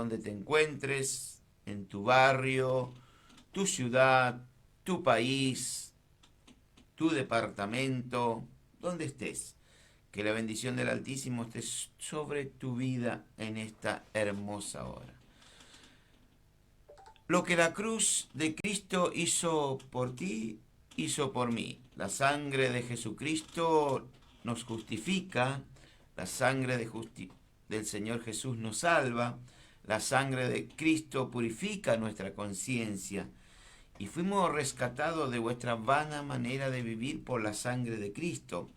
donde te encuentres, en tu barrio, tu ciudad, tu país, tu departamento, donde estés. Que la bendición del Altísimo esté sobre tu vida en esta hermosa hora. Lo que la cruz de Cristo hizo por ti, hizo por mí. La sangre de Jesucristo nos justifica, la sangre del Señor Jesús nos salva, la sangre de Cristo purifica nuestra conciencia y fuimos rescatados de vuestra vana manera de vivir por la sangre de Cristo.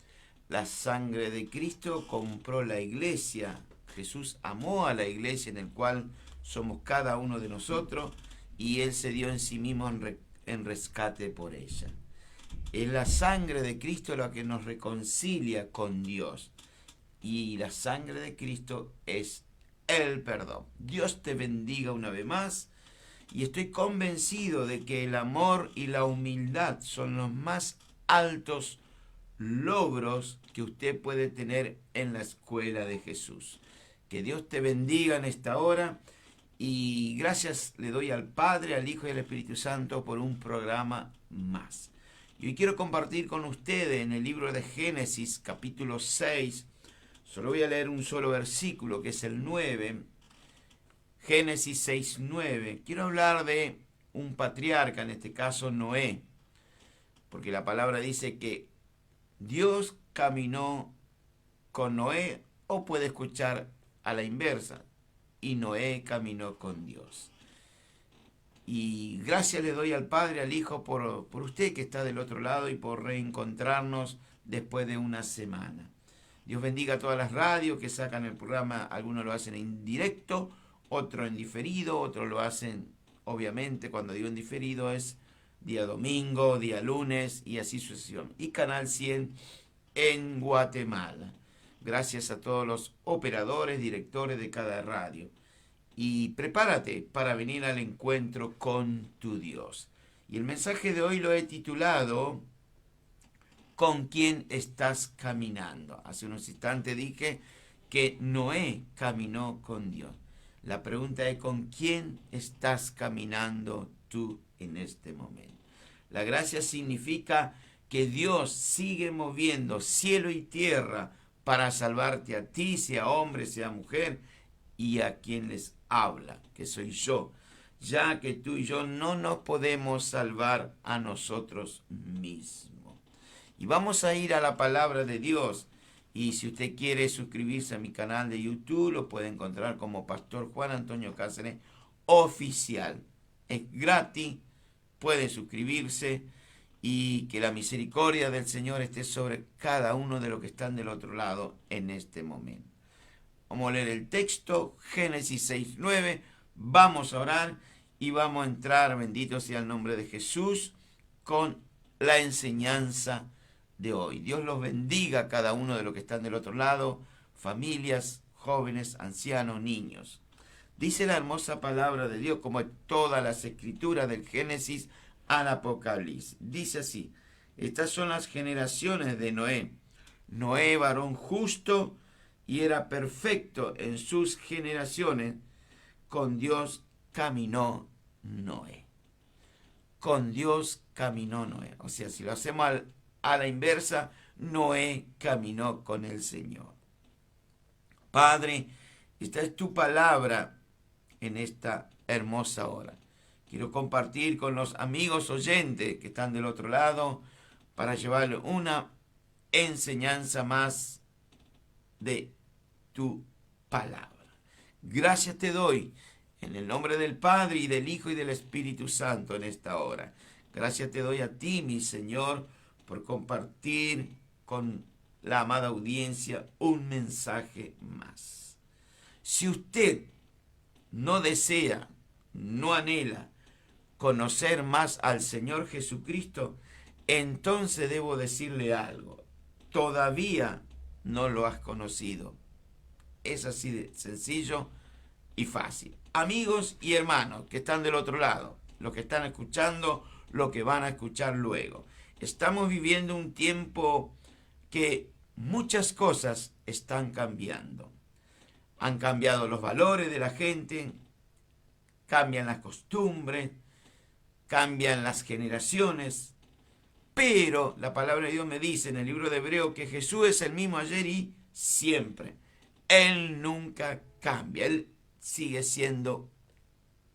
La sangre de Cristo compró la iglesia. Jesús amó a la iglesia en el cual somos cada uno de nosotros y Él se dio en sí mismo en rescate por ella. Es la sangre de Cristo la que nos reconcilia con Dios. Y la sangre de Cristo es el perdón. Dios te bendiga una vez más. Y estoy convencido de que el amor y la humildad son los más altos logros que usted puede tener en la escuela de Jesús. Que Dios te bendiga en esta hora. Y gracias le doy al Padre, al Hijo y al Espíritu Santo por un programa más. Y hoy quiero compartir con ustedes en el libro de Génesis, capítulo 6. Solo voy a leer un solo versículo, que es el 9. Génesis 6, 9. Quiero hablar de un patriarca, en este caso Noé. Porque la palabra dice que Dios caminó con Noé, o puede escuchar a la inversa. Y Noé caminó con Dios. Y gracias le doy al Padre, al Hijo, por usted que está del otro lado y por reencontrarnos después de una semana. Dios bendiga a todas las radios que sacan el programa. Algunos lo hacen en directo, otros en diferido, otros lo hacen, obviamente, cuando digo en diferido es día domingo, día lunes y así sucesivamente. Y Canal 100 en Guatemala. Gracias a todos los operadores, directores de cada radio. Y prepárate para venir al encuentro con tu Dios. Y el mensaje de hoy lo he titulado ¿Con quién estás caminando? Hace unos instantes dije que Noé caminó con Dios. La pregunta es ¿con quién estás caminando tú en este momento? La gracia significa que Dios sigue moviendo cielo y tierra para salvarte a ti, sea hombre, sea mujer, y a quien les habla, que soy yo, ya que tú y yo no nos podemos salvar a nosotros mismos. Y vamos a ir a la palabra de Dios. Y si usted quiere suscribirse a mi canal de YouTube, lo puede encontrar como Pastor Juan Antonio Cáceres Oficial. Es gratis, puede suscribirse y que la misericordia del Señor esté sobre cada uno de los que están del otro lado en este momento. Vamos a leer el texto, Génesis 6:9. Vamos a orar y vamos a entrar, bendito sea el nombre de Jesús, con la enseñanza de hoy. Dios los bendiga a cada uno de los que están del otro lado, familias, jóvenes, ancianos, niños. Dice la hermosa palabra de Dios, como en todas las escrituras del Génesis al Apocalipsis. Dice así: estas son las generaciones de Noé. Noé, varón justo, y era perfecto en sus generaciones. Con Dios caminó Noé. Con Dios caminó Noé. O sea, si lo hacemos a la inversa, Noé caminó con el Señor. Padre, esta es tu palabra en esta hermosa hora. Quiero compartir con los amigos oyentes que están del otro lado para llevarles una enseñanza más de tu palabra. Gracias te doy en el nombre del Padre y del Hijo y del Espíritu Santo en esta hora. Gracias te doy a ti, mi Señor, por compartir con la amada audiencia un mensaje más. Si usted no desea, no anhela conocer más al Señor Jesucristo, entonces debo decirle algo. Todavía no lo has conocido. Es así de sencillo y fácil. Amigos y hermanos que están del otro lado, los que están escuchando, lo que van a escuchar luego. Estamos viviendo un tiempo que muchas cosas están cambiando. Han cambiado los valores de la gente, cambian las costumbres, cambian las generaciones, pero la palabra de Dios me dice en el libro de Hebreo que Jesús es el mismo ayer y siempre. Él nunca cambia, Él sigue siendo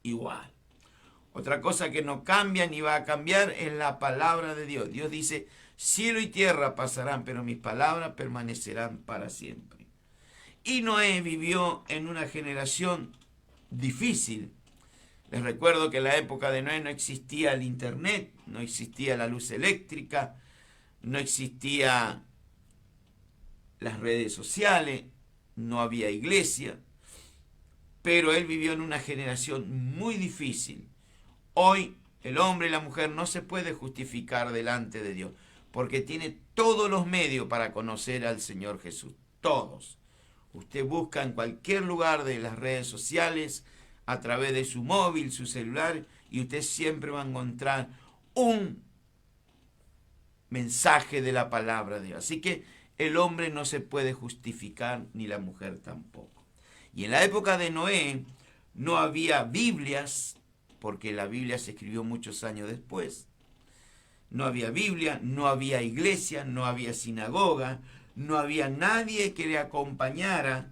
igual. Otra cosa que no cambia ni va a cambiar es la palabra de Dios. Dios dice, cielo y tierra pasarán, pero mis palabras permanecerán para siempre. Y Noé vivió en una generación difícil. Les recuerdo que en la época de Noé no existía el internet, no existía la luz eléctrica, no existía las redes sociales, no había iglesia, pero él vivió en una generación muy difícil. Hoy el hombre y la mujer no se puede justificar delante de Dios, porque tiene todos los medios para conocer al Señor Jesús, todos. Usted busca en cualquier lugar de las redes sociales, a través de su móvil, su celular, y usted siempre va a encontrar un mensaje de la palabra de Dios. Así que el hombre no se puede justificar, ni la mujer tampoco. Y en la época de Noé no había Biblias, porque la Biblia se escribió muchos años después. No había Biblia, no había iglesia, no había sinagoga, no había nadie que le acompañara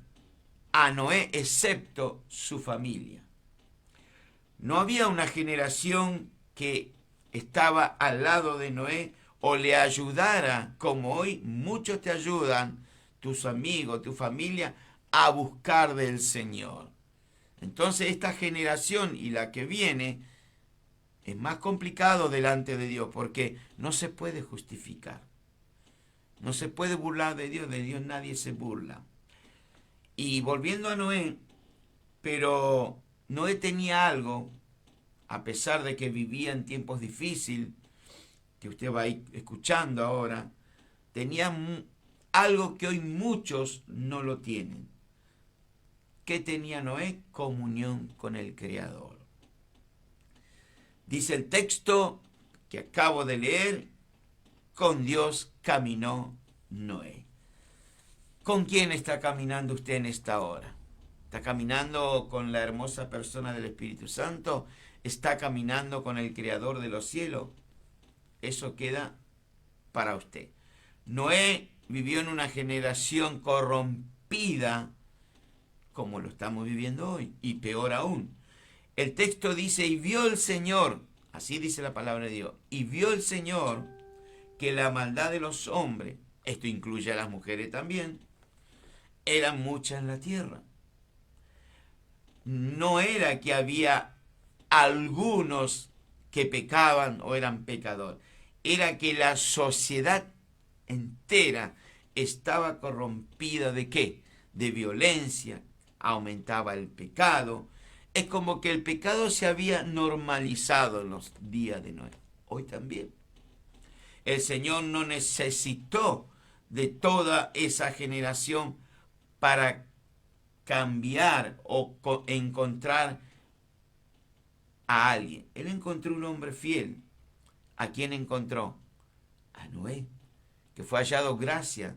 a Noé excepto su familia. No había una generación que estaba al lado de Noé o le ayudara, como hoy muchos te ayudan, tus amigos, tu familia, a buscar del Señor. Entonces esta generación y la que viene es más complicado delante de Dios porque no se puede justificar. No se puede burlar de Dios nadie se burla. Y volviendo a Noé, pero Noé tenía algo, a pesar de que vivía en tiempos difíciles, que usted va a ir escuchando ahora, tenía algo que hoy muchos no lo tienen. ¿Qué tenía Noé? Comunión con el Creador. Dice el texto que acabo de leer, con Dios caminó Noé. ¿Con quién está caminando usted en esta hora? ¿Está caminando con la hermosa persona del Espíritu Santo? ¿Está caminando con el Creador de los cielos? Eso queda para usted. Noé vivió en una generación corrompida, como lo estamos viviendo hoy, y peor aún. El texto dice, y vio el Señor, así dice la palabra de Dios, y vio el Señor que la maldad de los hombres, esto incluye a las mujeres también, eran muchas en la tierra. No era que había algunos que pecaban o eran pecadores, era que la sociedad entera estaba corrompida ¿de qué? De violencia, aumentaba el pecado. Es como que el pecado se había normalizado en los días de Noé. Hoy también. El Señor no necesitó de toda esa generación para cambiar o encontrar a alguien. Él encontró un hombre fiel. ¿A quién encontró? A Noé, que fue hallado gracia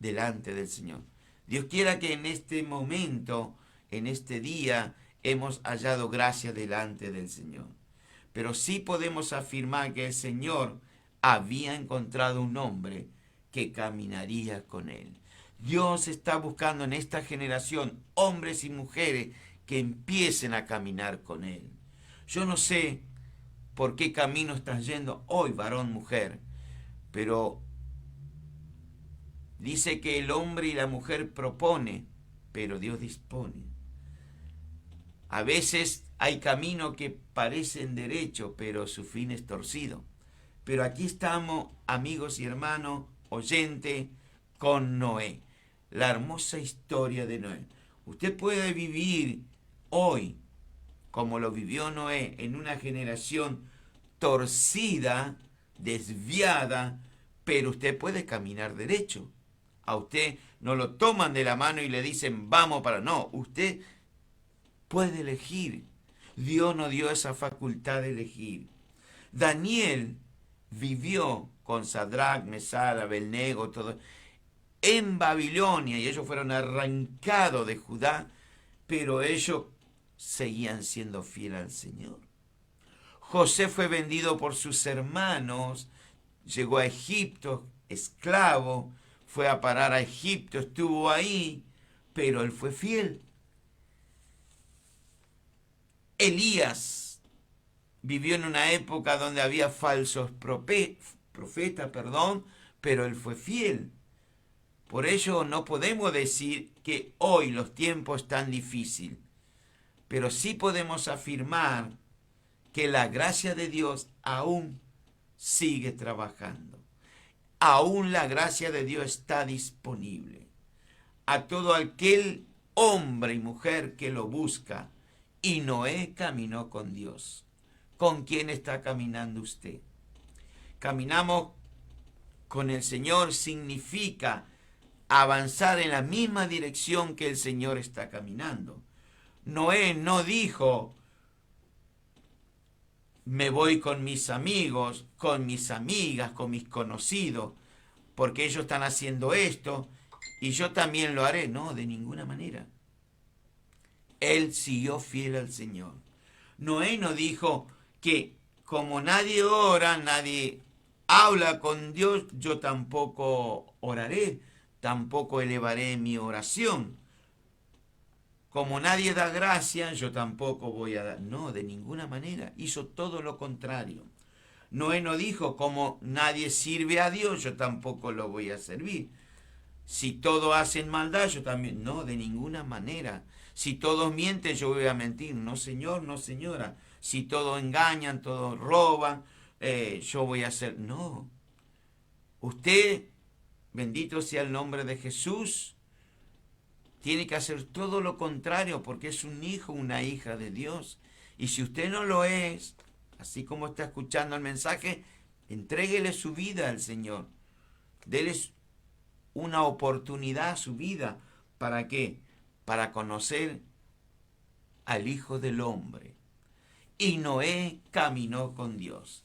delante del Señor. Dios quiera que en este momento, en este día, hemos hallado gracia delante del Señor. Pero sí podemos afirmar que el Señor había encontrado un hombre que caminaría con él. Dios está buscando en esta generación hombres y mujeres que empiecen a caminar con él. Yo no sé por qué camino estás yendo hoy, varón, mujer, pero dice que el hombre y la mujer propone, pero Dios dispone. A veces hay caminos que parecen derechos, pero su fin es torcido. Pero aquí estamos, amigos y hermanos, oyentes, con Noé. La hermosa historia de Noé. Usted puede vivir hoy, como lo vivió Noé, en una generación torcida, desviada, pero usted puede caminar derecho. A usted no lo toman de la mano y le dicen, vamos para... No, usted puede elegir. Dios nos dio esa facultad de elegir. Daniel vivió con Sadrach, Mesach, Abednego, todo, en Babilonia, y ellos fueron arrancados de Judá, pero ellos seguían siendo fieles al Señor. José fue vendido por sus hermanos, llegó a Egipto, esclavo, fue a parar a Egipto, estuvo ahí, pero él fue fiel. Elías vivió en una época donde había falsos profetas, pero él fue fiel. Por ello no podemos decir que hoy los tiempos están difíciles, pero sí podemos afirmar que la gracia de Dios aún sigue trabajando. Aún la gracia de Dios está disponible a todo aquel hombre y mujer que lo busca. Y Noé caminó con Dios. ¿Con quién está caminando usted? Caminamos con el Señor significa avanzar en la misma dirección que el Señor está caminando. Noé no dijo, me voy con mis amigos, con mis amigas, con mis conocidos, porque ellos están haciendo esto y yo también lo haré. No, de ninguna manera. Él siguió fiel al Señor. Noé no dijo que como nadie ora, nadie habla con Dios, yo tampoco oraré, tampoco elevaré mi oración. Como nadie da gracia, yo tampoco voy a dar. No, de ninguna manera. Hizo todo lo contrario. Noé no dijo, como nadie sirve a Dios, yo tampoco lo voy a servir. Si todos hacen maldad, yo también. No, de ninguna manera. Si todos mienten, yo voy a mentir. No, señor, no, señora. Si todos engañan, todos roban, yo voy a hacer. No. Usted, bendito sea el nombre de Jesús, tiene que hacer todo lo contrario porque es un hijo, una hija de Dios. Y si usted no lo es, así como está escuchando el mensaje, entréguele su vida al Señor. Dele una oportunidad a su vida. ¿Para qué? Para conocer al Hijo del Hombre. Y Noé caminó con Dios.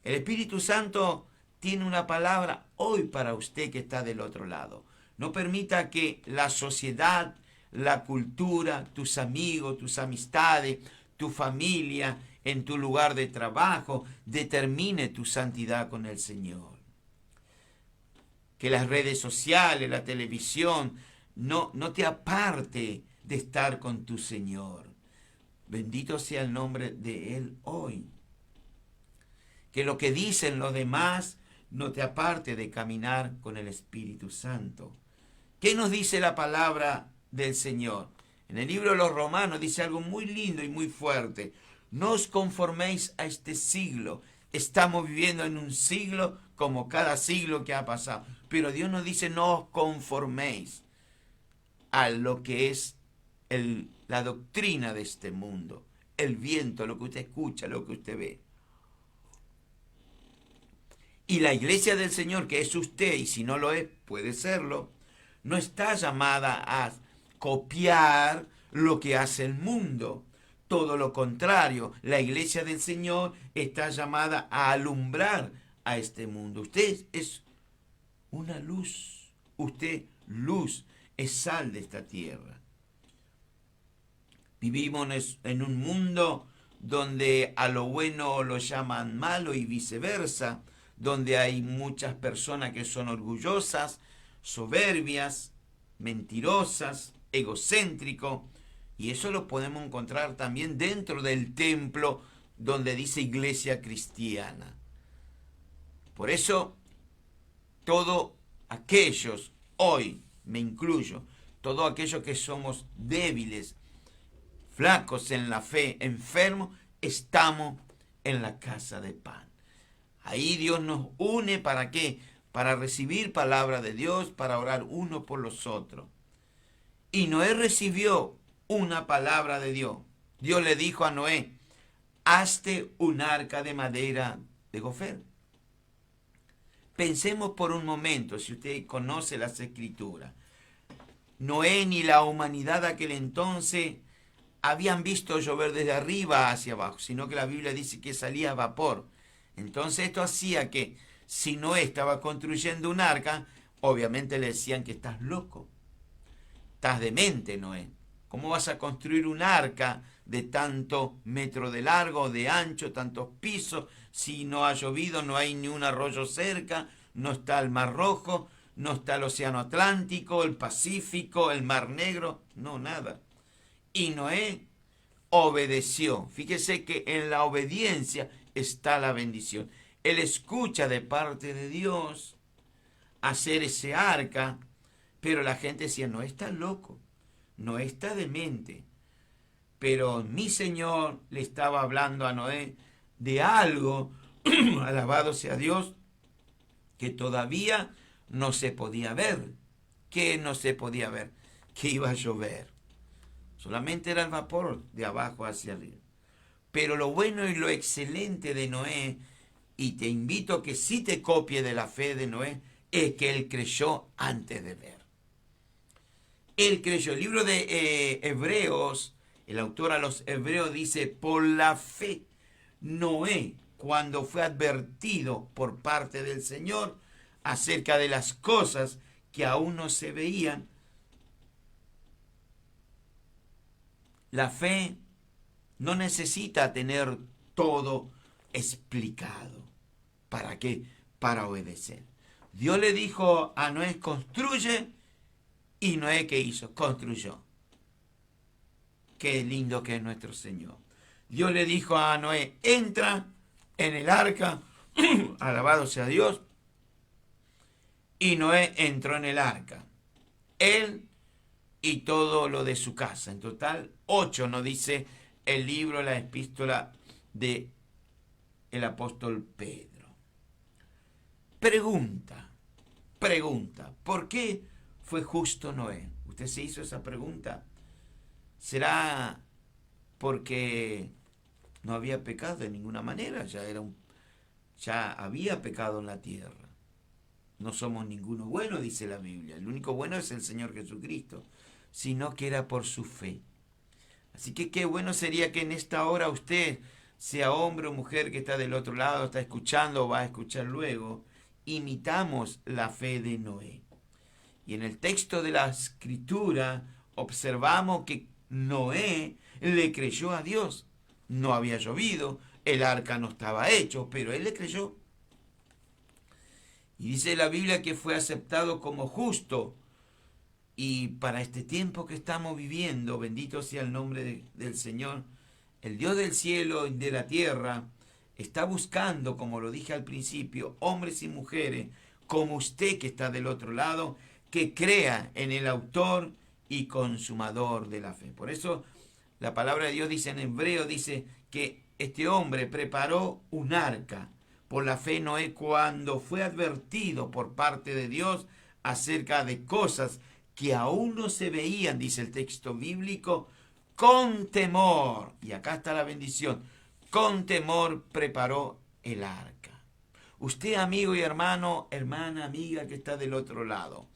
El Espíritu Santo tiene una palabra hoy para usted que está del otro lado. No permita que la sociedad, la cultura, tus amigos, tus amistades, tu familia, en tu lugar de trabajo, determine tu santidad con el Señor. Que las redes sociales, la televisión, no te aparte de estar con tu Señor. Bendito sea el nombre de Él hoy. Que lo que dicen los demás no te aparte de caminar con el Espíritu Santo. ¿Qué nos dice la palabra del Señor? En el libro de los Romanos dice algo muy lindo y muy fuerte. No os conforméis a este siglo. Estamos viviendo en un siglo como cada siglo que ha pasado. Pero Dios nos dice no os conforméis a lo que es la doctrina de este mundo. El viento, lo que usted escucha, lo que usted ve. Y la iglesia del Señor, que es usted, y si no lo es, puede serlo, no está llamada a copiar lo que hace el mundo. Todo lo contrario, la iglesia del Señor está llamada a alumbrar a este mundo. Usted es una luz. Usted, luz, es sal de esta tierra. Vivimos en un mundo donde a lo bueno lo llaman malo y viceversa, donde hay muchas personas que son orgullosas, soberbias, mentirosas, egocéntricos, y eso lo podemos encontrar también dentro del templo donde dice iglesia cristiana. Por eso, todos aquellos, hoy me incluyo, todos aquellos que somos débiles, flacos en la fe, enfermos, estamos en la casa de pan. Ahí Dios nos une, ¿para qué? Para recibir palabra de Dios, para orar uno por los otros. Y Noé recibió una palabra de Dios. Dios le dijo a Noé, hazte un arca de madera de gofer. Pensemos por un momento, si usted conoce las Escrituras. Noé ni la humanidad de aquel entonces habían visto llover desde arriba hacia abajo, sino que la Biblia dice que salía vapor. Entonces esto hacía que si Noé estaba construyendo un arca, obviamente le decían que estás loco, estás demente, Noé. ¿Cómo vas a construir un arca de tanto metro de largo, de ancho, tantos pisos, si no ha llovido, no hay ni un arroyo cerca, no está el Mar Rojo, no está el Océano Atlántico, el Pacífico, el Mar Negro? No, nada. Y Noé obedeció. Fíjese que en la obediencia está la bendición. Él escucha de parte de Dios hacer ese arca, pero la gente decía: no está loco, no está demente. Pero mi Señor le estaba hablando a Noé de algo, alabado sea Dios, que todavía no se podía ver. ¿Qué no se podía ver? Que iba a llover. Solamente era el vapor de abajo hacia arriba. Pero lo bueno y lo excelente de Noé, y te invito a que sí te copie de la fe de Noé, es que él creyó antes de ver. Él creyó. El libro de Hebreos, el autor a los Hebreos dice: por la fe, Noé, cuando fue advertido por parte del Señor acerca de las cosas que aún no se veían, la fe no necesita tener todo explicado. ¿Para qué? Para obedecer. Dios le dijo a Noé: construye, y Noé, ¿qué hizo? Construyó. Qué lindo que es nuestro Señor. Dios le dijo a Noé: entra en el arca, alabado sea Dios, y Noé entró en el arca. Él y todo lo de su casa. En total, 8 nos dice el libro, la epístola de el apóstol Pedro. Pregunta, ¿por qué fue justo Noé? ¿Usted se hizo esa pregunta? ¿Será porque no había pecado de ninguna manera? Ya había pecado en la tierra. No somos ninguno bueno, dice la Biblia. El único bueno es el Señor Jesucristo, sino que era por su fe. Así que qué bueno sería que en esta hora usted, sea hombre o mujer que está del otro lado, está escuchando o va a escuchar luego, imitamos la fe de Noé. Y en el texto de la Escritura observamos que Noé le creyó a Dios. No había llovido, el arca no estaba hecho, pero él le creyó. Y dice la Biblia que fue aceptado como justo. Y para este tiempo que estamos viviendo, bendito sea el nombre del Señor, el Dios del cielo y de la tierra está buscando, como lo dije al principio, hombres y mujeres como usted que está del otro lado, que crea en el autor y consumador de la fe. Por eso la palabra de Dios dice en hebreo, dice que este hombre preparó un arca. Por la fe Noé, cuando fue advertido por parte de Dios acerca de cosas que aún no se veían, dice el texto bíblico, con temor, y acá está la bendición, con temor preparó el arca. Usted, amigo y hermano, hermana, amiga que está del otro lado,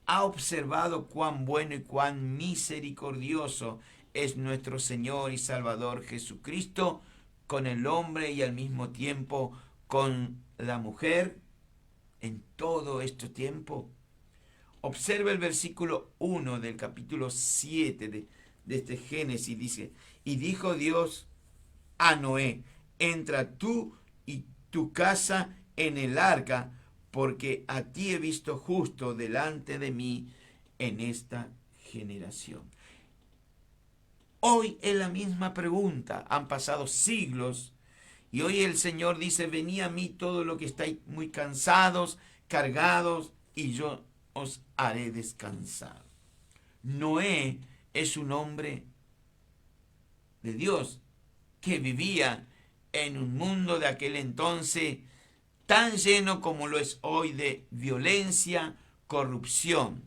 ha observado cuán bueno y cuán misericordioso es nuestro Señor y Salvador Jesucristo con el hombre y al mismo tiempo con la mujer en todo este tiempo. Observa el versículo 1 del capítulo 7 de este Génesis. Dice: y dijo Dios a Noé: entra tú y tu casa en el arca, porque a ti he visto justo delante de mí en esta generación. Hoy es la misma pregunta. Han pasado siglos y hoy el Señor dice: venid a mí todos los que estáis muy cansados, cargados, y yo os haré descansar. Noé es un hombre de Dios que vivía en un mundo de aquel entonces tan lleno como lo es hoy de violencia, corrupción.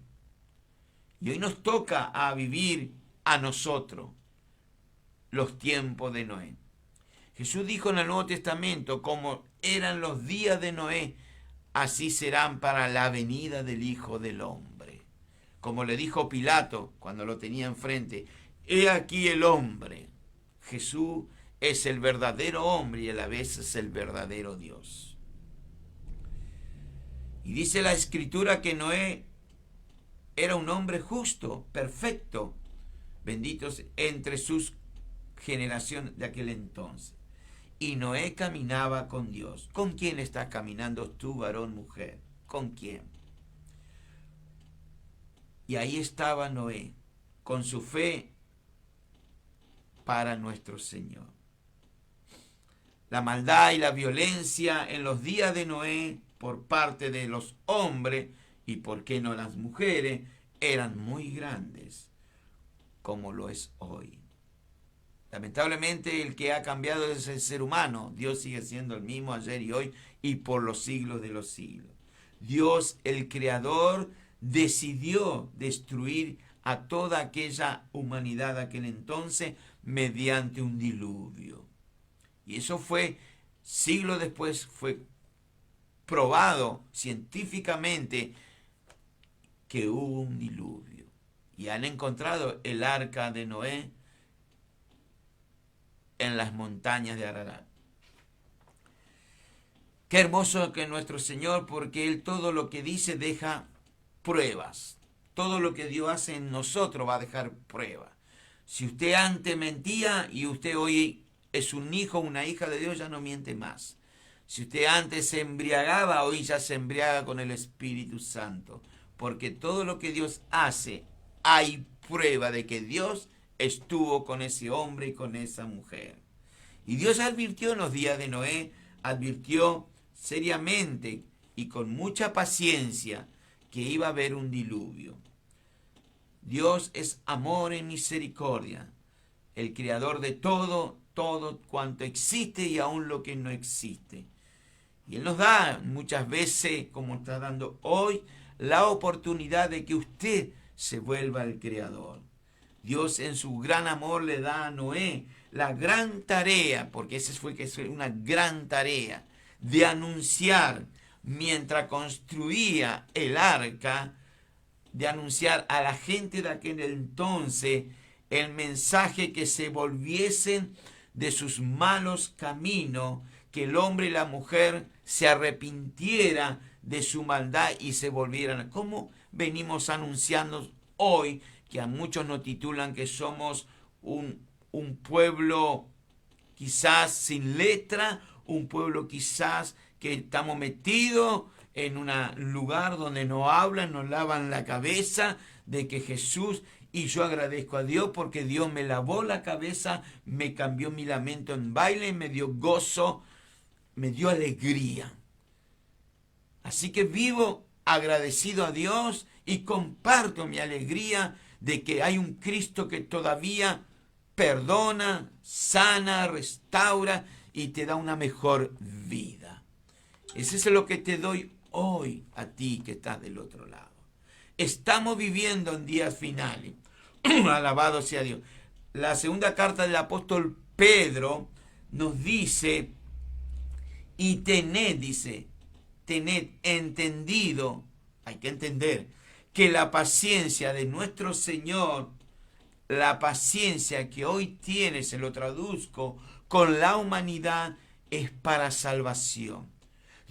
Y hoy nos toca a vivir a nosotros los tiempos de Noé. Jesús dijo en el Nuevo Testamento: como eran los días de Noé, así serán para la venida del Hijo del Hombre. Como le dijo Pilato cuando lo tenía enfrente: he aquí el hombre. Jesús es el verdadero hombre y a la vez es el verdadero Dios. Y dice la Escritura que Noé era un hombre justo, perfecto. benditos entre sus generaciones de aquel entonces. Y Noé caminaba con Dios. ¿Con quién estás caminando tú, varón, mujer? ¿Con quién? Y ahí estaba Noé, con su fe para nuestro Señor. La maldad y la violencia en los días de Noé por parte de los hombres, y por qué no las mujeres, eran muy grandes, como lo es hoy. Lamentablemente el que ha cambiado es el ser humano. Dios sigue siendo el mismo ayer y hoy y por los siglos de los siglos. Dios, el Creador, decidió destruir a toda aquella humanidad de aquel entonces mediante un diluvio. Y eso fue, siglos después, fue probado científicamente que hubo un diluvio. Y han encontrado el arca de Noé en las montañas de Ararat. Qué hermoso que nuestro Señor, porque Él todo lo que dice deja pruebas. Todo lo que Dios hace en nosotros va a dejar pruebas. Si usted antes mentía y usted hoy es un hijo o una hija de Dios, ya no miente más. Si usted antes se embriagaba, hoy ya se embriaga con el Espíritu Santo. Porque todo lo que Dios hace, hay prueba de que Dios estuvo con ese hombre y con esa mujer. Y Dios advirtió en los días de Noé, advirtió seriamente y con mucha paciencia que iba a haber un diluvio. Dios es amor y misericordia, el creador de todo cuanto existe y aún lo que no existe. Y Él nos da muchas veces, como está dando hoy, la oportunidad de que usted se vuelva el creador. Dios en su gran amor le da a Noé la gran tarea, porque esa fue una gran tarea, de anunciar mientras construía el arca, de anunciar a la gente de aquel entonces el mensaje que se volviesen de sus malos caminos, que el hombre y la mujer se arrepintiera de su maldad y se volvieran. ¿Cómo venimos anunciando hoy que a muchos nos titulan que somos un pueblo quizás sin letra, un pueblo quizás que estamos metidos en un lugar donde no hablan, nos lavan la cabeza de que Jesús, y yo agradezco a Dios porque Dios me lavó la cabeza, me cambió mi lamento en baile, me dio gozo, me dio alegría. Así que vivo agradecido a Dios y comparto mi alegría de que hay un Cristo que todavía perdona, sana, restaura y te da una mejor vida. Ese es lo que te doy hoy a ti que estás del otro lado. Estamos viviendo en días finales. Alabado sea Dios. La segunda carta del apóstol Pedro nos dice, y tened entendido, hay que entender, que la paciencia de nuestro Señor, la paciencia que hoy tiene, se lo traduzco, con la humanidad, es para salvación.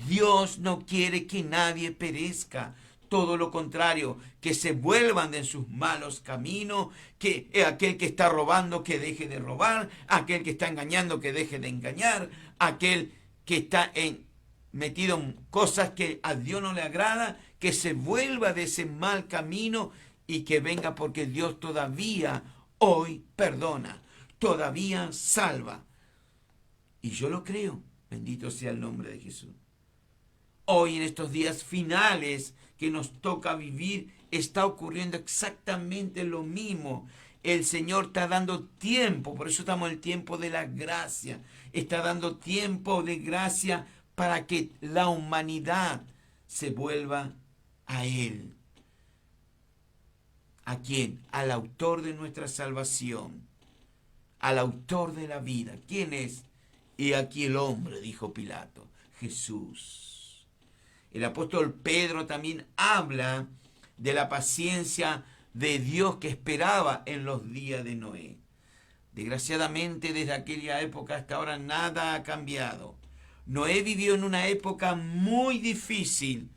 Dios no quiere que nadie perezca, todo lo contrario, que se vuelvan de sus malos caminos, que aquel que está robando que deje de robar, aquel que está engañando que deje de engañar, aquel que está metido en cosas que a Dios no le agrada, que se vuelva de ese mal camino y que venga, porque Dios todavía hoy perdona, todavía salva. Y yo lo creo, bendito sea el nombre de Jesús. Hoy en estos días finales que nos toca vivir, está ocurriendo exactamente lo mismo. El Señor está dando tiempo, por eso estamos en el tiempo de la gracia. Está dando tiempo de gracia para que la humanidad se vuelva a Él. ¿A quién? Al autor de nuestra salvación, al autor de la vida. ¿Quién es? Y aquí el hombre, dijo Pilato, Jesús. El apóstol Pedro también habla de la paciencia de Dios que esperaba en los días de Noé. Desgraciadamente, desde aquella época hasta ahora nada ha cambiado. Noé vivió en una época muy difícil.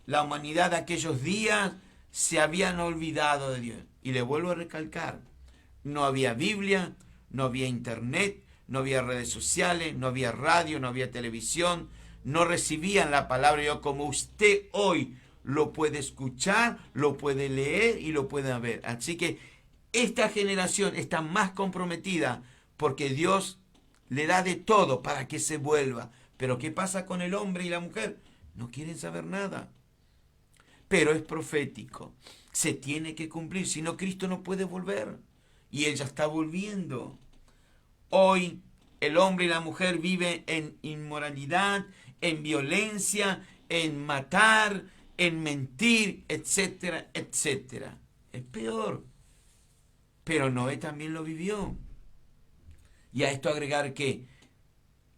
La humanidad de aquellos días se habían olvidado de Dios. Y le vuelvo a recalcar, No había Biblia, no había internet, no había redes sociales, no había radio, no había televisión, no recibían la palabra de Dios como usted hoy lo puede escuchar, lo puede leer y lo puede ver. Así que esta generación está más comprometida porque Dios le da de todo para que se vuelva. Pero ¿qué pasa con el hombre y la mujer? No quieren saber nada. Pero es profético. Se tiene que cumplir, si no Cristo no puede volver. Y Él ya está volviendo. Hoy el hombre y la mujer viven en inmoralidad, en violencia, en matar, en mentir, etcétera, etcétera. Es peor. Pero Noé también lo vivió. Y a esto agregar que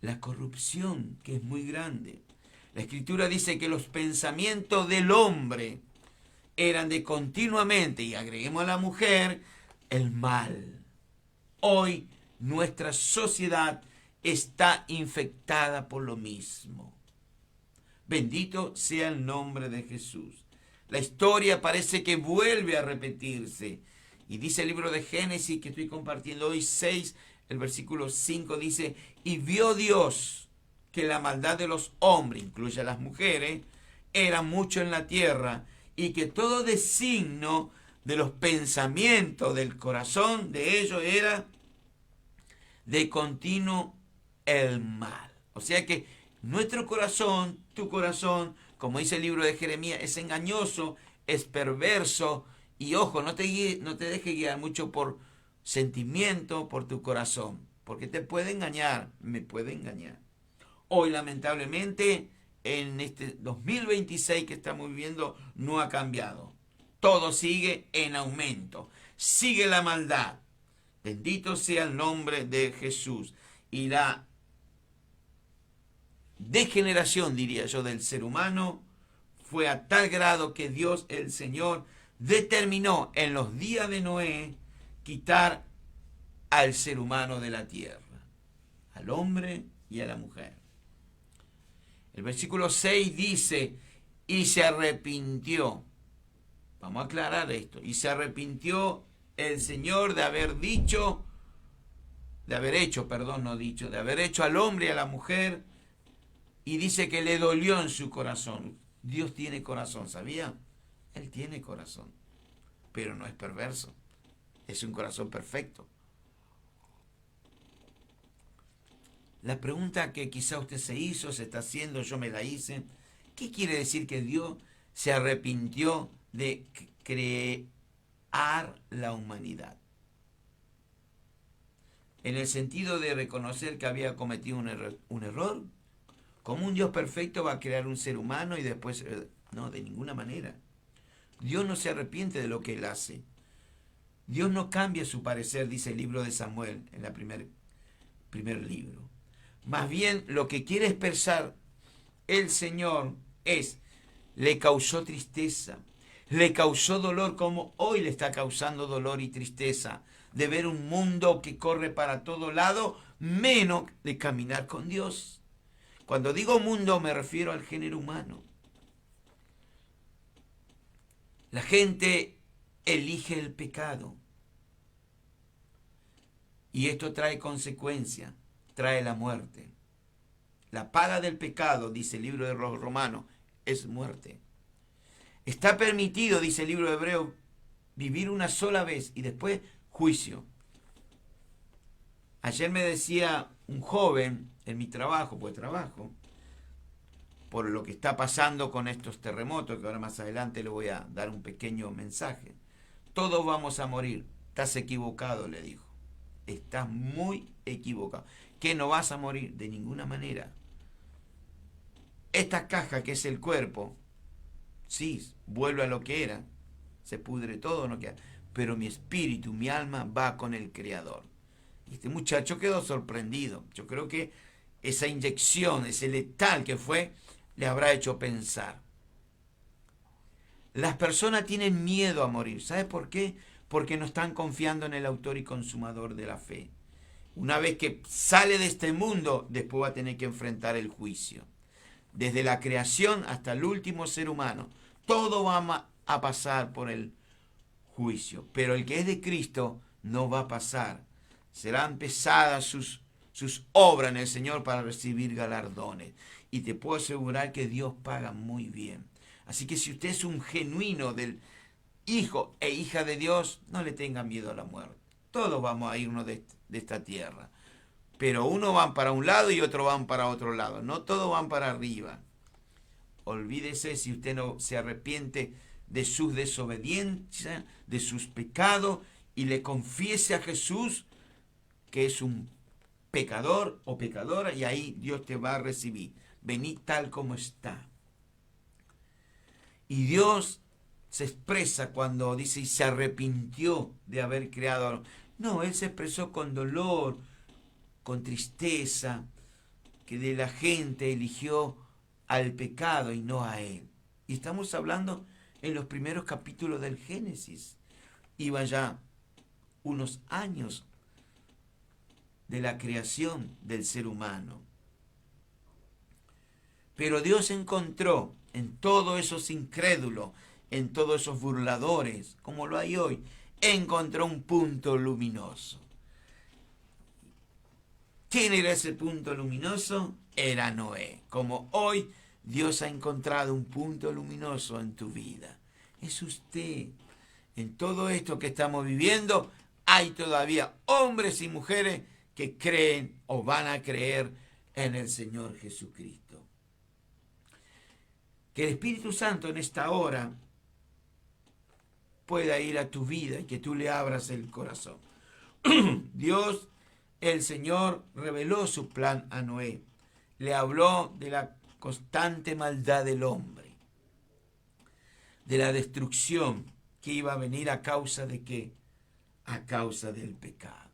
la corrupción, que es muy grande. La Escritura dice que los pensamientos del hombre eran de continuamente, y agreguemos a la mujer, el mal. Hoy nuestra sociedad está infectada por lo mismo. Bendito sea el nombre de Jesús. La historia parece que vuelve a repetirse. Y dice el libro de Génesis que estoy compartiendo hoy 6, el versículo 5 dice, y vio Dios que la maldad de los hombres, incluye a las mujeres, era mucho en la tierra y que todo designo de los pensamientos del corazón de ellos era de continuo el mal. O sea que nuestro corazón, tu corazón, como dice el libro de Jeremías, es engañoso, es perverso y ojo, no te dejes guiar mucho por sentimiento, por tu corazón, porque te puede engañar, me puede engañar. Hoy lamentablemente en este 2026 que estamos viviendo no ha cambiado. Todo sigue en aumento. Sigue la maldad. Bendito sea el nombre de Jesús. Y la degeneración, diría yo, del ser humano fue a tal grado que Dios, el Señor, determinó en los días de Noé quitar al ser humano de la tierra, al hombre y a la mujer. El versículo 6 dice, y se arrepintió. Vamos a aclarar esto. Y se arrepintió el Señor de haber hecho al hombre y a la mujer, y dice que le dolió en su corazón. Dios tiene corazón, ¿sabía? Él tiene corazón, pero no es perverso. Es un corazón perfecto. La pregunta que quizá usted se hizo, se está haciendo, yo me la hice. ¿Qué quiere decir que Dios se arrepintió de crear la humanidad? En el sentido de reconocer que había cometido un error. ¿Cómo un Dios perfecto va a crear un ser humano y después... No, de ninguna manera. Dios no se arrepiente de lo que Él hace. Dios no cambia su parecer, dice el libro de Samuel, en el primer libro. Más bien, lo que quiere expresar el Señor es, le causó tristeza, le causó dolor como hoy le está causando dolor y tristeza de ver un mundo que corre para todo lado, menos de caminar con Dios. Cuando digo mundo me refiero al género humano. La gente elige el pecado y esto trae consecuencias, trae la muerte. La paga del pecado, dice el libro de los Romanos, es muerte. Está permitido, dice el libro de Hebreos, vivir una sola vez y después juicio. Ayer me decía un joven en mi trabajo, por lo que está pasando con estos terremotos, que ahora más adelante le voy a dar un pequeño mensaje. Todos vamos a morir. Estás equivocado, le dijo. Estás muy equivocado. ¿Que no vas a morir? De ninguna manera. Esta caja que es el cuerpo, sí, vuelve a lo que era. Se pudre todo, no queda. Pero mi espíritu, mi alma va con el Creador. Y este muchacho quedó sorprendido. Yo creo que esa inyección, ese letal que fue, le habrá hecho pensar. Las personas tienen miedo a morir. ¿Sabe por qué? Porque no están confiando en el autor y consumador de la fe. Una vez que sale de este mundo, después va a tener que enfrentar el juicio. Desde la creación hasta el último ser humano, todo va a pasar por el juicio. Pero el que es de Cristo no va a pasar. Serán pesadas sus obras en el Señor para recibir galardones. Y te puedo asegurar que Dios paga muy bien. Así que si usted es un genuino del hijo e hija de Dios, no le tenga miedo a la muerte. Todos vamos a irnos de esta tierra. Pero uno van para un lado y otro van para otro lado. No todos van para arriba. Olvídese, si usted no se arrepiente de sus desobediencias, de sus pecados, y le confiese a Jesús que es un pecador o pecadora, y ahí Dios te va a recibir. Vení tal como está. Y Dios se expresa cuando dice y se arrepintió de haber creado. No, Él se expresó con dolor, con tristeza, que de la gente eligió al pecado y no a Él. Y estamos hablando en los primeros capítulos del Génesis. Iba ya unos años de la creación del ser humano. Pero Dios encontró en todos esos incrédulos, en todos esos burladores, como lo hay hoy, encontró un punto luminoso. ¿Quién era ese punto luminoso? Era Noé. Como hoy Dios ha encontrado un punto luminoso en tu vida. Es usted. En todo esto que estamos viviendo, hay todavía hombres y mujeres que creen o van a creer en el Señor Jesucristo. Que el Espíritu Santo en esta hora pueda ir a tu vida y que tú le abras el corazón. Dios, el Señor, reveló su plan a Noé. Le habló de la constante maldad del hombre, de la destrucción que iba a venir a causa de ¿qué? A causa del pecado.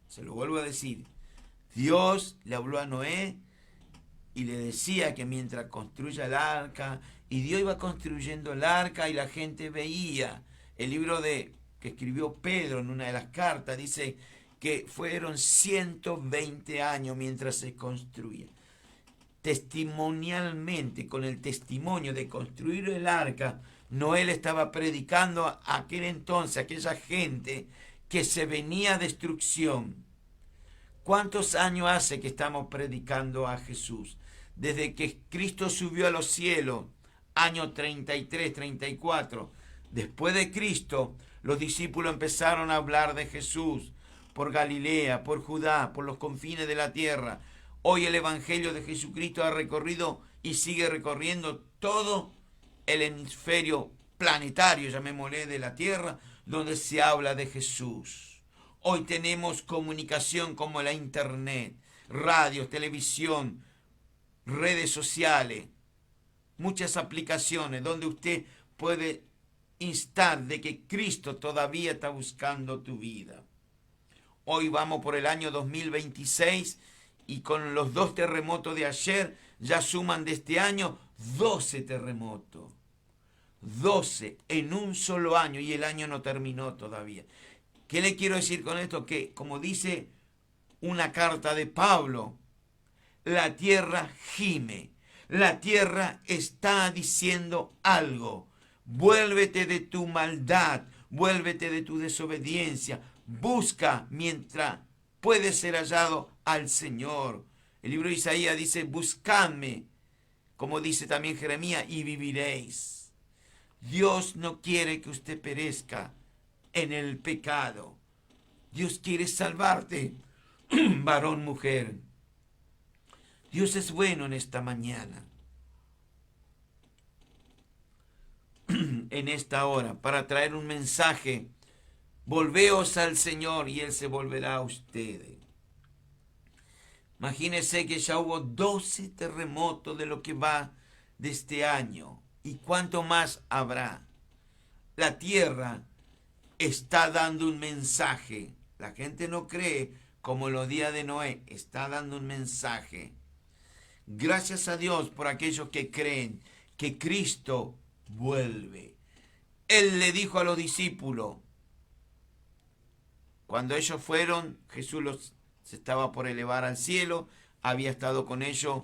Se lo vuelvo a decir. Dios le habló a Noé y le decía que mientras construya el arca, y Dios iba construyendo el arca y la gente veía. El libro que escribió Pedro en una de las cartas dice que fueron 120 años mientras se construía. Testimonialmente, con el testimonio de construir el arca, Noé le estaba predicando a aquel entonces, a aquella gente, que se venía destrucción. ¿Cuántos años hace que estamos predicando a Jesús? Desde que Cristo subió a los cielos, año 33, 34. Después de Cristo, los discípulos empezaron a hablar de Jesús por Galilea, por Judá, por los confines de la tierra. Hoy el Evangelio de Jesucristo ha recorrido y sigue recorriendo todo el hemisferio planetario, llamémosle, de la tierra, donde se habla de Jesús. Hoy tenemos comunicación como la internet, radio, televisión, redes sociales, muchas aplicaciones donde usted puede instar de que Cristo todavía está buscando tu vida. Hoy vamos por el año 2026 y con los 2 terremotos de ayer ya suman de este año 12 terremotos. 12 en un solo año, y el año no terminó todavía. ¿Qué le quiero decir con esto? Que, como dice una carta de Pablo, la tierra gime, la tierra está diciendo algo. Vuélvete de tu maldad, vuélvete de tu desobediencia, busca mientras puede ser hallado al Señor. El libro de Isaías dice, buscadme, como dice también Jeremías, y viviréis. Dios no quiere que usted perezca en el pecado. Dios quiere salvarte, varón, mujer. Dios es bueno en esta mañana, en esta hora, para traer un mensaje. Volveos al Señor y Él se volverá a ustedes. Imagínense que ya hubo 12 terremotos de lo que va de este año. ¿Y cuánto más habrá? La tierra está dando un mensaje. La gente no cree como los días de Noé. Está dando un mensaje. Gracias a Dios por aquellos que creen que Cristo vuelve. Él le dijo a los discípulos, cuando ellos fueron, Jesús se estaba por elevar al cielo, había estado con ellos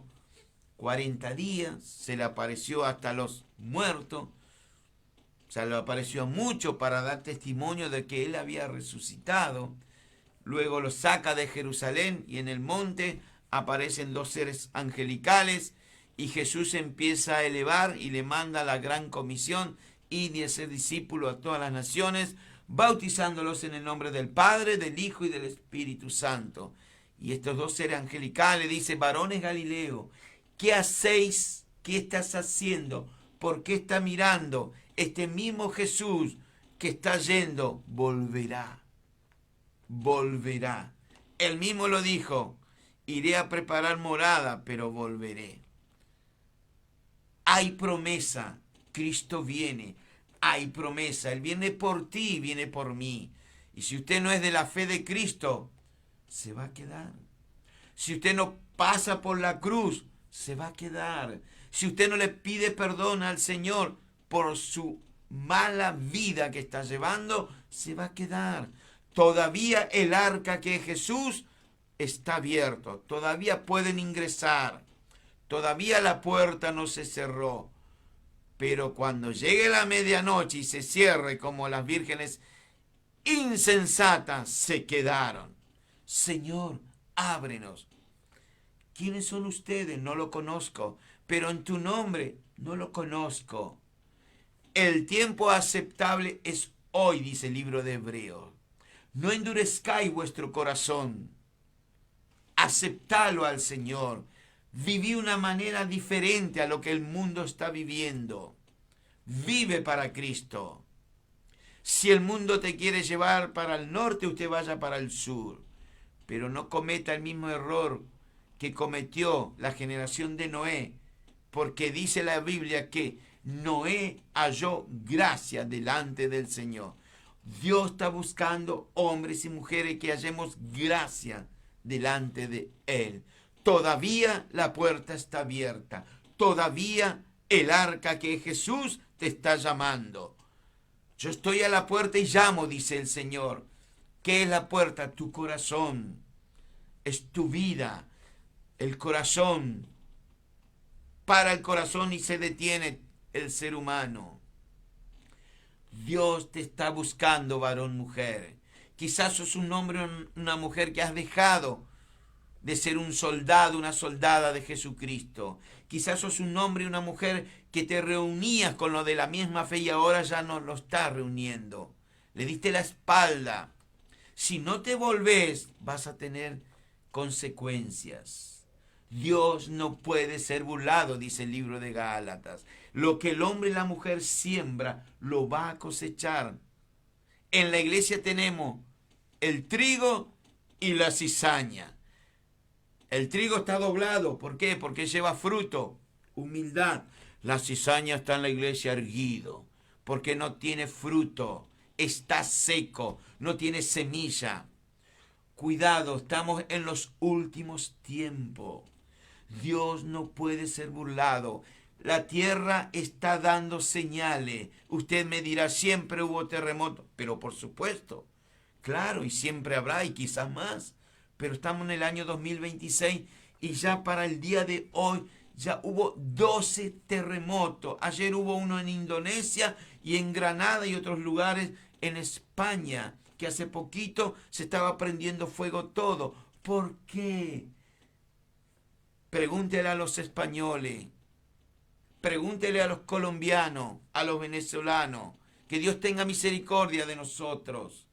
40 días, se le apareció hasta los muertos, O sea, le apareció a muchos para dar testimonio de que él había resucitado. Luego lo saca de Jerusalén y en el monte aparecen dos seres angelicales y Jesús empieza a elevar y le manda la gran comisión: id y hacer discípulos a todas las naciones, bautizándolos en el nombre del Padre, del Hijo y del Espíritu Santo. Y estos dos seres angelicales dicen: varones Galileo, ¿qué hacéis? ¿Qué estás haciendo? ¿Por qué está mirando? Este mismo Jesús que está yendo volverá. Volverá. Él mismo lo dijo: iré a preparar morada, pero volveré. Hay promesa. Cristo viene. Hay promesa. Él viene por ti, viene por mí. Y si usted no es de la fe de Cristo, se va a quedar. Si usted no pasa por la cruz, se va a quedar. Si usted no le pide perdón al Señor por su mala vida que está llevando, se va a quedar. Todavía el arca que es Jesús está abierto. Todavía pueden ingresar. Todavía la puerta no se cerró. Pero cuando llegue la medianoche y se cierre, como las vírgenes insensatas se quedaron: Señor, ábrenos. ¿Quiénes son ustedes? No lo conozco. Pero en tu nombre no lo conozco. El tiempo aceptable es hoy, dice el libro de Hebreos. No endurezcáis vuestro corazón. Aceptalo al Señor. Viví una manera diferente a lo que el mundo está viviendo. Vive para Cristo. Si el mundo te quiere llevar para el norte, usted vaya para el sur. Pero no cometa el mismo error que cometió la generación de Noé, porque dice la Biblia que Noé halló gracia delante del Señor. Dios está buscando hombres y mujeres que hallemos gracia delante de Él. Todavía la puerta está abierta. Todavía el arca que es Jesús te está llamando. Yo estoy a la puerta y llamo, dice el Señor. ¿Qué es la puerta? Tu corazón. Es tu vida. El corazón. Para el corazón y se detiene el ser humano. Dios te está buscando, varón, mujer. Quizás sos un hombre o una mujer que has dejado de ser un soldado, una soldada de Jesucristo. Quizás sos un hombre y una mujer que te reunías con lo de la misma fe y ahora ya no lo estás reuniendo. Le diste la espalda. Si no te volvés, vas a tener consecuencias. Dios no puede ser burlado, dice el libro de Gálatas. Lo que el hombre y la mujer siembra, lo va a cosechar. En la iglesia tenemos el trigo y la cizaña. El trigo está doblado. ¿Por qué? Porque lleva fruto, humildad. La cizaña está en la iglesia erguido, porque no tiene fruto, está seco, no tiene semilla. Cuidado, estamos en los últimos tiempos. Dios no puede ser burlado. La tierra está dando señales. Usted me dirá, siempre hubo terremotos, pero por supuesto, claro, y siempre habrá, y quizás más. Pero estamos en el año 2026 y ya para el día de hoy ya hubo 12 terremotos. Ayer hubo uno en Indonesia y en Granada y otros lugares en España, que hace poquito se estaba prendiendo fuego todo. ¿Por qué? Pregúntele a los españoles, pregúntele a los colombianos, a los venezolanos. Que Dios tenga misericordia de nosotros.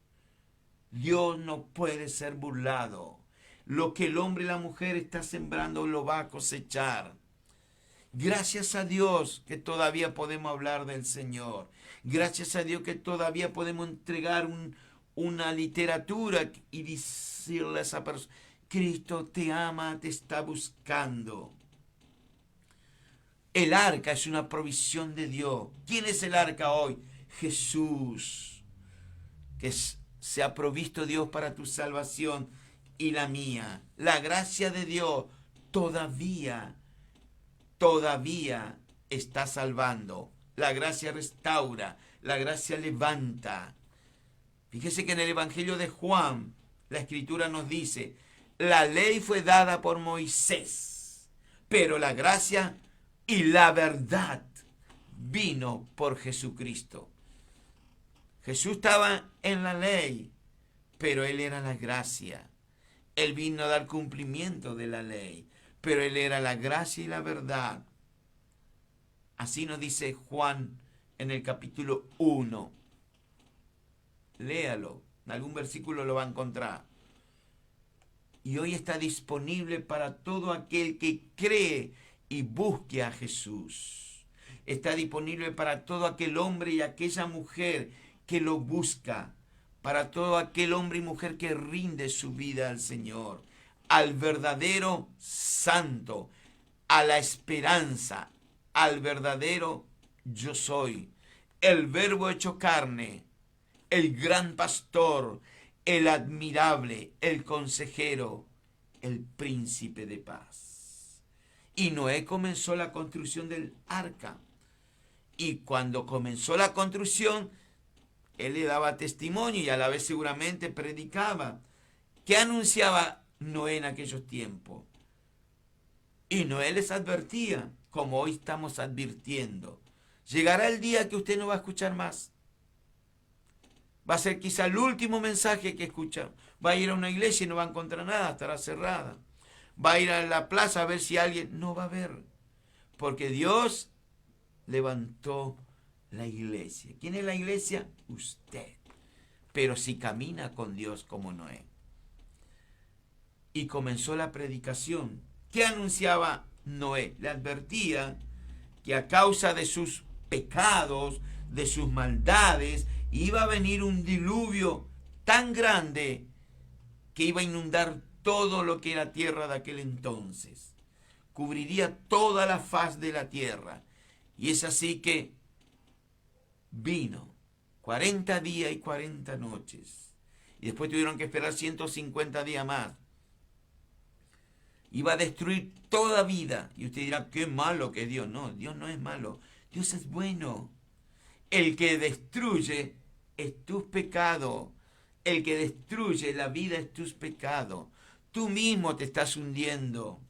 Dios no puede ser burlado. Lo que el hombre y la mujer está sembrando lo va a cosechar. Gracias a Dios que todavía podemos hablar del Señor. Gracias a Dios que todavía podemos entregar una literatura y decirle a esa persona: Cristo te ama, te está buscando. El arca es una provisión de Dios. ¿Quién es el arca hoy? Jesús, que se ha provisto Dios para tu salvación y la mía. La gracia de Dios todavía está salvando. La gracia restaura, la gracia levanta. Fíjese que en el Evangelio de Juan, la Escritura nos dice: la ley fue dada por Moisés, pero la gracia y la verdad vino por Jesucristo. Jesús estaba en la ley, pero Él era la gracia. Él vino a dar cumplimiento de la ley, pero Él era la gracia y la verdad. Así nos dice Juan en el capítulo 1. Léalo, en algún versículo lo va a encontrar. Y hoy está disponible para todo aquel que cree y busque a Jesús. Está disponible para todo aquel hombre y aquella mujer que lo busca, para todo aquel hombre y mujer que rinde su vida al Señor, al verdadero santo, a la esperanza, al verdadero yo soy, el Verbo hecho carne, el gran pastor, el admirable, el consejero, el príncipe de paz. Y Noé comenzó la construcción del arca. Y cuando comenzó la construcción, él le daba testimonio y a la vez seguramente predicaba. ¿Qué anunciaba Noé en aquellos tiempos? Y Noé les advertía, como hoy estamos advirtiendo. Llegará el día que usted no va a escuchar más. Va a ser quizá el último mensaje que escucha. Va a ir a una iglesia y no va a encontrar nada, estará cerrada. Va a ir a la plaza a ver si alguien... No va a ver. Porque Dios levantó la iglesia. ¿Quién es la iglesia? Usted. Pero si camina con Dios como Noé. Y comenzó la predicación. ¿Qué anunciaba Noé? Le advertía que a causa de sus pecados, de sus maldades, iba a venir un diluvio tan grande que iba a inundar todo lo que era tierra de aquel entonces. Cubriría toda la faz de la tierra. Y es así que vino 40 días y 40 noches. Y después tuvieron que esperar 150 días más. Iba a destruir toda vida. Y usted dirá, qué malo que es Dios. No, Dios no es malo. Dios es bueno. El que destruye es tu pecado. El que destruye la vida es tus pecados. Tú mismo te estás hundiendo.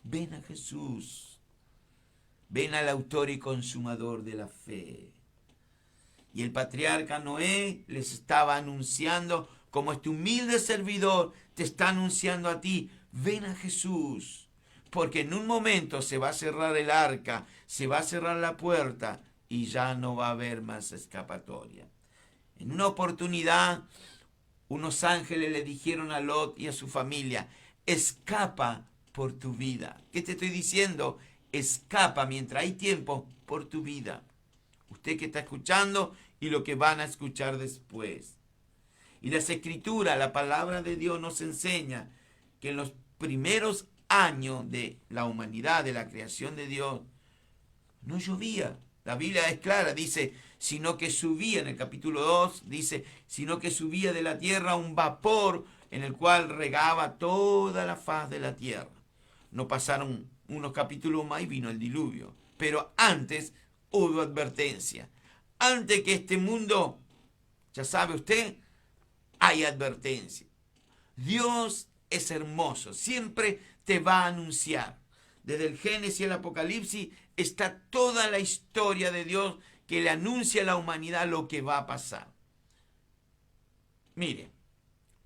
Ven a Jesús. Ven al autor y consumador de la fe. Y el patriarca Noé les estaba anunciando, como este humilde servidor te está anunciando a ti, ven a Jesús. Porque en un momento se va a cerrar el arca, se va a cerrar la puerta y ya no va a haber más escapatoria. En una oportunidad, unos ángeles le dijeron a Lot y a su familia, escapa por tu vida. ¿Qué te estoy diciendo? Escapa mientras hay tiempo por tu vida. Usted que está escuchando y lo que van a escuchar después. Y las escrituras, la palabra de Dios nos enseña que en los primeros años de la humanidad, de la creación de Dios, no llovía. La Biblia es clara, dice, sino que subía, en el capítulo 2, dice, sino que subía de la tierra un vapor en el cual regaba toda la faz de la tierra. No pasaron unos capítulos más y vino el diluvio. Pero antes hubo advertencia. Antes que este mundo, ya sabe usted, hay advertencia. Dios es hermoso, siempre te va a anunciar. Desde el Génesis y el Apocalipsis está toda la historia de Dios que le anuncia a la humanidad lo que va a pasar. Mire,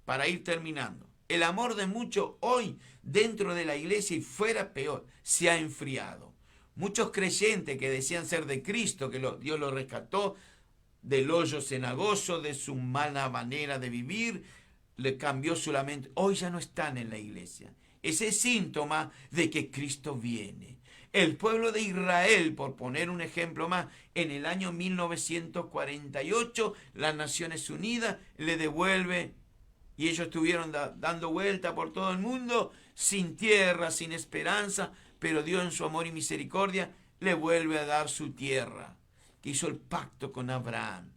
para ir terminando, el amor de muchos hoy dentro de la iglesia y fuera peor, se ha enfriado. Muchos creyentes que decían ser de Cristo, que Dios los rescató del hoyo cenagoso, de su mala manera de vivir, le cambió su lamento. Hoy ya no están en la iglesia. Ese es síntoma de que Cristo viene. El pueblo de Israel, por poner un ejemplo más, en el año 1948, las Naciones Unidas le devuelve, y ellos estuvieron dando vuelta por todo el mundo, sin tierra, sin esperanza, pero Dios en su amor y misericordia le vuelve a dar su tierra, que hizo el pacto con Abraham.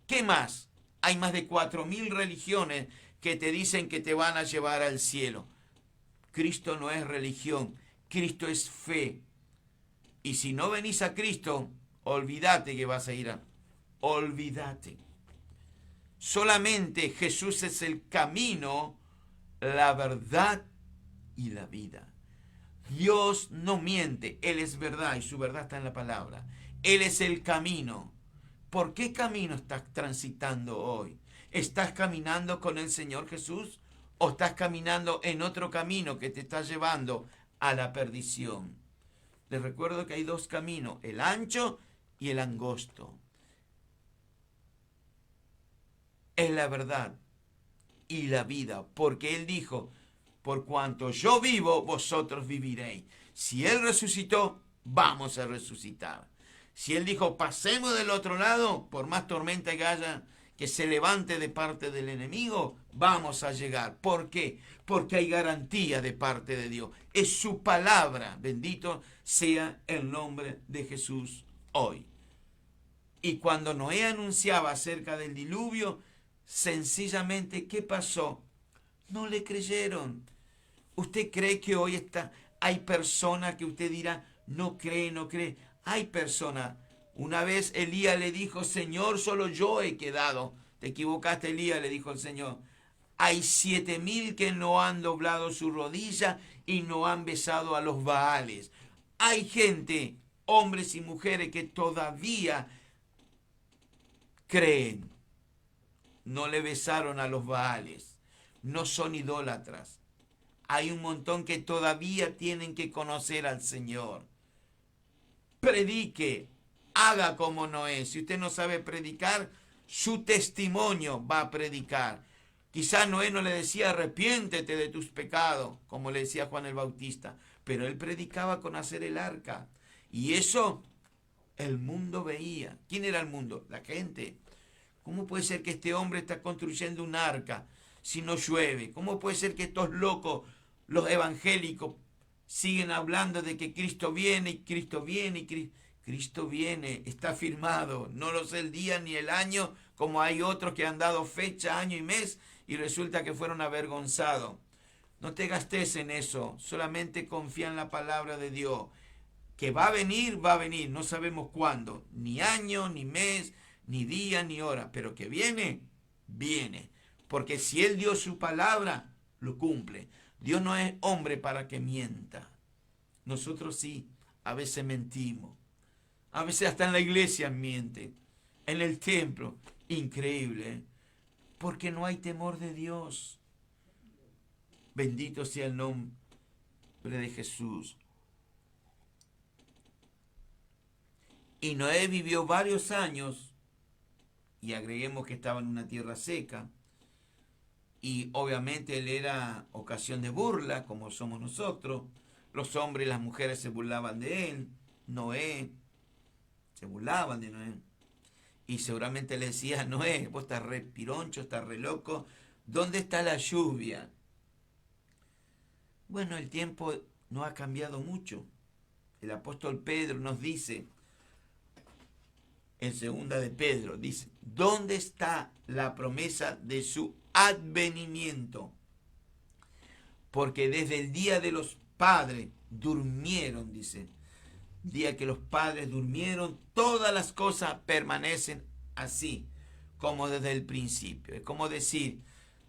¿Qué más? Hay más de 4.000 religiones que te dicen que te van a llevar al cielo. Cristo no es religión, Cristo es fe. Y si no venís a Cristo, olvídate que vas a ir a... Olvídate. Solamente Jesús es el camino, la verdad y la vida. Dios no miente, Él es verdad y su verdad está en la palabra. Él es el camino. ¿Por qué camino estás transitando hoy? ¿Estás caminando con el Señor Jesús o estás caminando en otro camino que te está llevando a la perdición? Les recuerdo que hay dos caminos, el ancho y el angosto. Es la verdad y la vida, porque Él dijo, por cuanto yo vivo, vosotros viviréis. Si Él resucitó, vamos a resucitar. Si Él dijo, pasemos del otro lado, por más tormenta que haya, que se levante de parte del enemigo, vamos a llegar. ¿Por qué? Porque hay garantía de parte de Dios. Es su palabra. Bendito sea el nombre de Jesús hoy. Y cuando Noé anunciaba acerca del diluvio, sencillamente, ¿qué pasó? No le creyeron. ¿Usted cree que hoy hay personas que usted dirá, no cree, no cree? Hay personas. Una vez Elías le dijo, Señor, solo yo he quedado. Te equivocaste, Elías, le dijo el Señor. Hay 7.000 que no han doblado su rodilla y no han besado a los Baales. Hay gente, hombres y mujeres, que todavía creen. No le besaron a los Baales. No son idólatras. Hay un montón que todavía tienen que conocer al Señor. Predique, haga como Noé. Si usted no sabe predicar, su testimonio va a predicar. Quizás Noé no le decía arrepiéntete de tus pecados, como le decía Juan el Bautista, pero él predicaba con hacer el arca. Y eso el mundo veía. ¿Quién era el mundo? La gente. ¿Cómo puede ser que este hombre está construyendo un arca si no llueve? ¿Cómo puede ser que estos locos, los evangélicos, siguen hablando de que Cristo viene y Cristo viene y Cristo viene? Está firmado. No lo sé el día ni el año, como hay otros que han dado fecha, año y mes y resulta que fueron avergonzados. No te gastes en eso. Solamente confía en la palabra de Dios. Que va a venir, va a venir. No sabemos cuándo. Ni año, ni mes, ni día, ni hora. Pero que viene, viene. Porque si Él dio su palabra, lo cumple. Dios no es hombre para que mienta. Nosotros sí, a veces mentimos. A veces hasta en la iglesia miente. En el templo. Increíble, ¿eh? Porque no hay temor de Dios. Bendito sea el nombre de Jesús. Y Noé vivió varios años, y agreguemos que estaba en una tierra seca, y obviamente él era ocasión de burla, como somos nosotros. Los hombres y las mujeres se burlaban de él. Noé, se burlaban de Noé. Y seguramente le decía, Noé, vos estás re pironcho, estás re loco, ¿dónde está la lluvia? Bueno, el tiempo no ha cambiado mucho. El apóstol Pedro nos dice, en segunda de Pedro, dice, ¿dónde está la promesa de su advenimiento? Porque desde el día de los padres durmieron, dice, día que los padres durmieron, todas las cosas permanecen así, como desde el principio. Es como decir,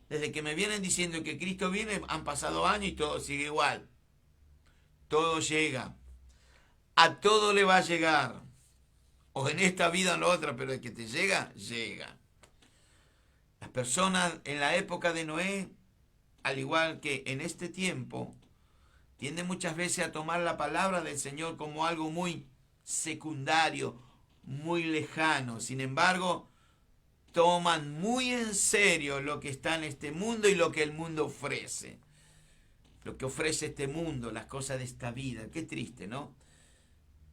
desde que me vienen diciendo que Cristo viene, han pasado años y todo sigue igual. Todo llega. A todo le va a llegar. O en esta vida o en la otra, pero el que te llega, llega. Las personas en la época de Noé, al igual que en este tiempo, tienden muchas veces a tomar la palabra del Señor como algo muy secundario, muy lejano. Sin embargo, toman muy en serio lo que está en este mundo y lo que el mundo ofrece. Lo que ofrece este mundo, las cosas de esta vida. Qué triste, ¿no?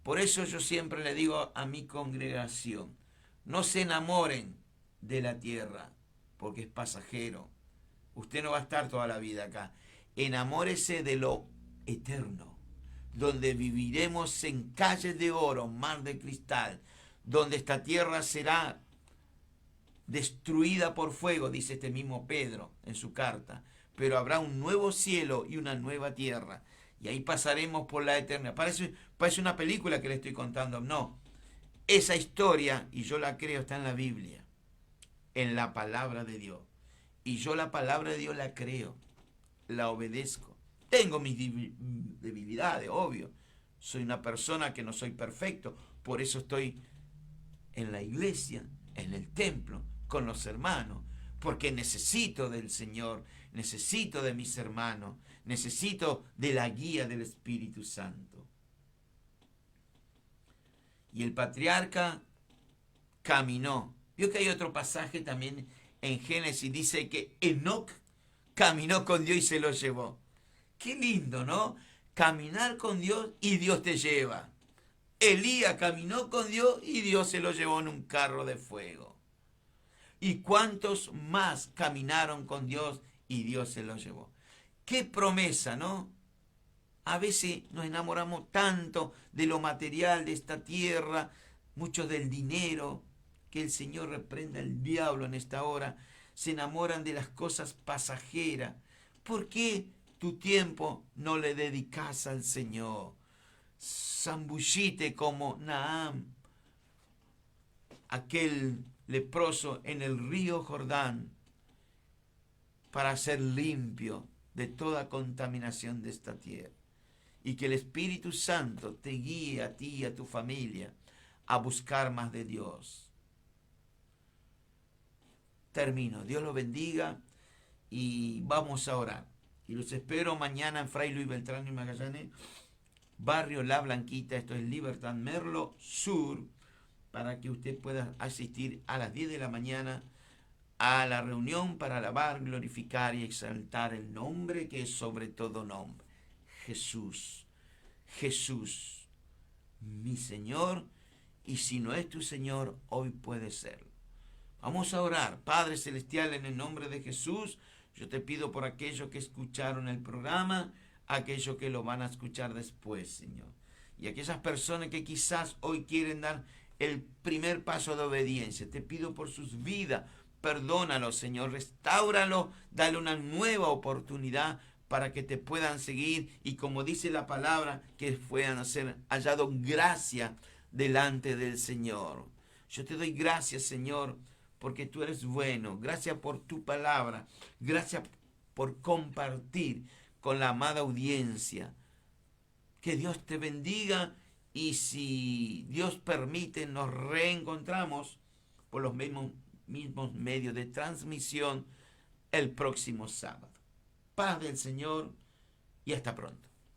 Por eso yo siempre le digo a mi congregación, no se enamoren de la tierra, porque es pasajero. Usted no va a estar toda la vida acá. Enamórese de lo eterno, donde viviremos en calles de oro, mar de cristal, donde esta tierra será destruida por fuego, dice este mismo Pedro en su carta, pero habrá un nuevo cielo y una nueva tierra. Y ahí pasaremos por la eternidad. Parece una película que le estoy contando. No, esa historia, y yo la creo, está en la Biblia, en la palabra de Dios. Y yo la palabra de Dios la creo, la obedezco. Tengo mis debilidades, obvio. Soy una persona que no soy perfecto, por eso estoy en la iglesia, en el templo, con los hermanos, porque necesito del Señor, necesito de mis hermanos, necesito de la guía del Espíritu Santo. Y el patriarca caminó. Vio que hay otro pasaje también en Génesis, dice que Enoc caminó con Dios y se lo llevó. Qué lindo, ¿no? Caminar con Dios y Dios te lleva. Elías caminó con Dios y Dios se lo llevó en un carro de fuego. ¿Y cuántos más caminaron con Dios y Dios se lo llevó? Qué promesa, ¿no? A veces nos enamoramos tanto de lo material de esta tierra, mucho del dinero, que el Señor reprenda al diablo en esta hora. Se enamoran de las cosas pasajeras. ¿Por qué tu tiempo no le dedicas al Señor? Zambullite como Naam, aquel leproso en el río Jordán, para ser limpio de toda contaminación de esta tierra. Y que el Espíritu Santo te guíe a ti y a tu familia a buscar más de Dios. Termino. Dios los bendiga y vamos a orar. Y los espero mañana en Fray Luis Beltrán y Magallanes, barrio La Blanquita, esto es Libertad Merlo Sur, para que usted pueda asistir a las 10 de la mañana a la reunión para alabar, glorificar y exaltar el nombre que es sobre todo nombre. Jesús, Jesús, mi Señor, y si no es tu Señor, hoy puede serlo. Vamos a orar. Padre Celestial, en el nombre de Jesús, yo te pido por aquellos que escucharon el programa, aquellos que lo van a escuchar después, Señor. Y aquellas personas que quizás hoy quieren dar el primer paso de obediencia, te pido por sus vidas, perdónalo, Señor, restáuralo, dale una nueva oportunidad para que te puedan seguir y, como dice la palabra, que puedan ser hallado gracia delante del Señor. Yo te doy gracias, Señor, porque tú eres bueno. Gracias por tu palabra. Gracias por compartir con la amada audiencia. Que Dios te bendiga y, si Dios permite, nos reencontramos por los mismos medios de transmisión el próximo sábado. Paz del Señor y hasta pronto.